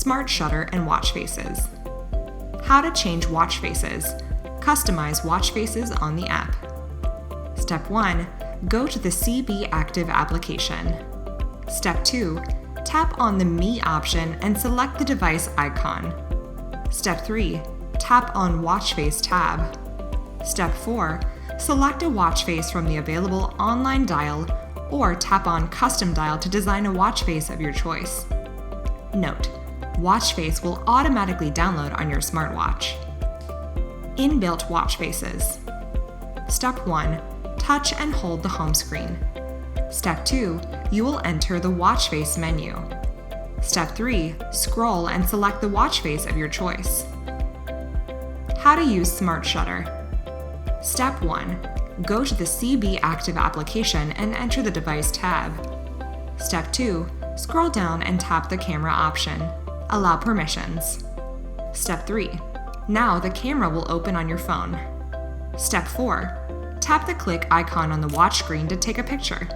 Smart Shutter and Watch Faces. How to change watch faces. Customize watch faces on the app. Step 1. Go to the CB Active application. Step 2. Tap on the Me option and select the device icon. Step 3. Tap on Watch Face tab. Step 4. Select a watch face from the available online dial or tap on Custom Dial to design a watch face of your choice. Note: watch face will automatically download on your smartwatch. Inbuilt watch faces. Step 1. Touch and hold the home screen. Step 2. You will enter the watch face menu. Step 3. Scroll and select the watch face of your choice. How to use Smart Shutter. Step 1. Go to the CB Active application and enter the Device tab. Step 2. Scroll down and tap the camera option. Allow permissions. Step 3. Now the camera will open on your phone. Step 4. Tap the click icon on the watch screen to take a picture.